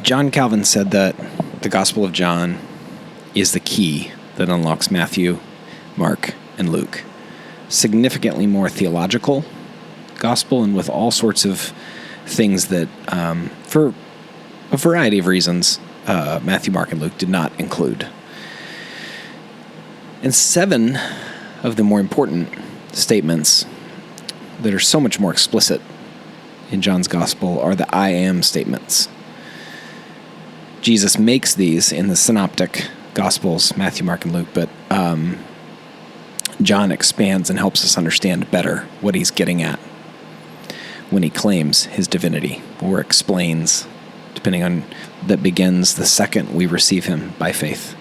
John Calvin said that the Gospel of John is the key that unlocks Matthew, Mark, and Luke. Significantly more theological gospel, and with all sorts of things that, for a variety of reasons, Matthew, Mark, and Luke did not include. And 7 of the more important statements that are so much more explicit in John's gospel are the I am statements. Jesus makes these in the synoptic gospels, Matthew, Mark, and Luke, but John expands and helps us understand better what he's getting at when he claims his divinity, or explains, depending on, that begins the second we receive him by faith.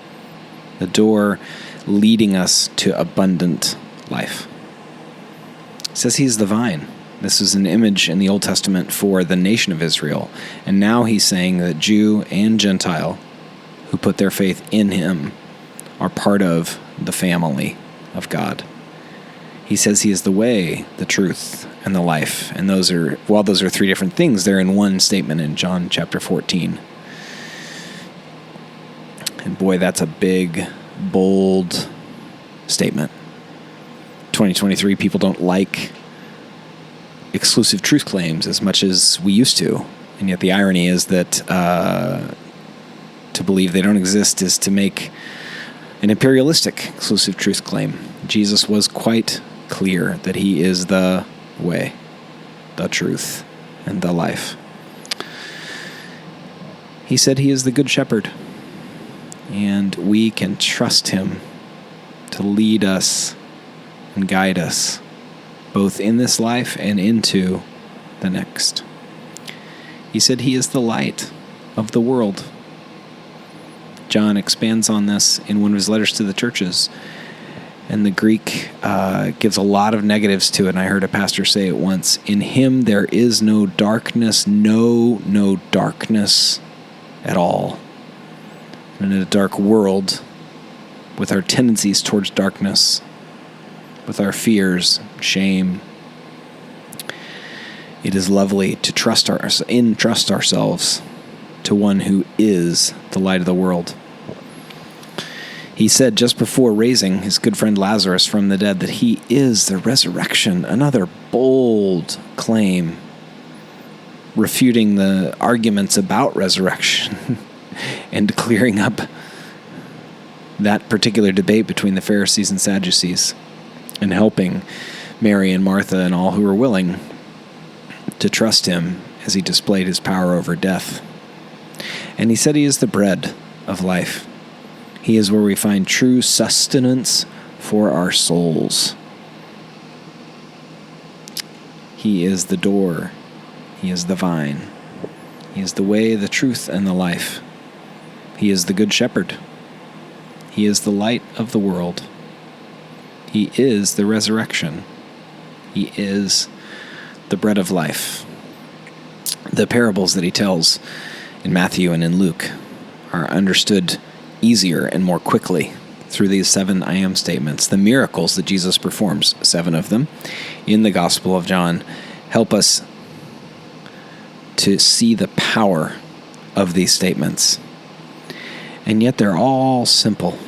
The door leading us to abundant life. It says he's the vine. This is an image in the Old Testament for the nation of Israel. And now he's saying that Jew and Gentile who put their faith in him are part of the family of God. He says he is the way, the truth, and the life. And those are, while those are 3 different things, they're in one statement in John chapter 14. And boy, that's a big, bold statement. 2023, people don't like exclusive truth claims as much as we used to. And yet the irony is that to believe they don't exist is to make an imperialistic exclusive truth claim. Jesus was quite clear that he is the way, the truth, and the life. He said he is the good shepherd, and we can trust him to lead us and guide us both in this life and into the next. He said he is the light of the world. John expands on this in one of his letters to the churches, and the Greek gives a lot of negatives to it, and I heard a pastor say it once: in him there is no darkness, no darkness at all. And in a dark world, with our tendencies towards darkness, with our fears, shame, it is lovely to entrust ourselves to one who is the light of the world. He said just before raising his good friend Lazarus from the dead that he is the resurrection. Another bold claim, refuting the arguments about resurrection and clearing up that particular debate between the Pharisees and Sadducees, and helping Mary and Martha and all who were willing to trust him as he displayed his power over death. And he said he is the bread of life. He is where we find true sustenance for our souls. He is the door. He is the vine. He is the way, the truth, and the life. He is the good shepherd. He is the light of the world. He is the resurrection. He is the bread of life. The parables that he tells in Matthew and in Luke are understood easier and more quickly through these 7 I am statements. The miracles that Jesus performs, 7 of them, in the Gospel of John, help us to see the power of these statements. And yet they're all simple,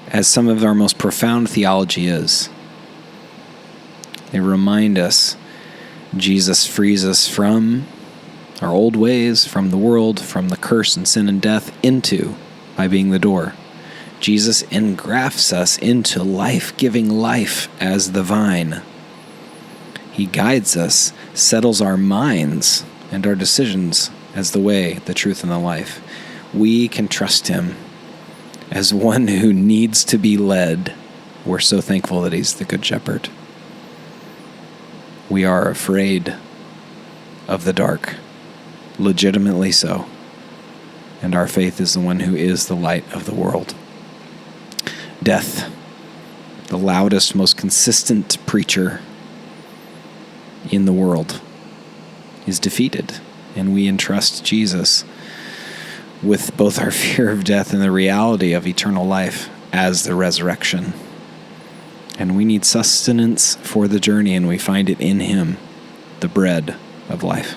as some of our most profound theology is. They remind us Jesus frees us from our old ways, from the world, from the curse and sin and death, into by being the door. Jesus engrafts us into life-giving life as the vine. He guides us, settles our minds and our decisions as the way, the truth, and the life. We can trust him as one who needs to be led. We're so thankful that he's the good shepherd. We are afraid of the dark, legitimately so. And our faith is the one who is the light of the world. Death, the loudest, most consistent preacher in the world, is defeated. And we entrust Jesus with both our fear of death and the reality of eternal life as the resurrection. And we need sustenance for the journey, and we find it in him, the bread of life.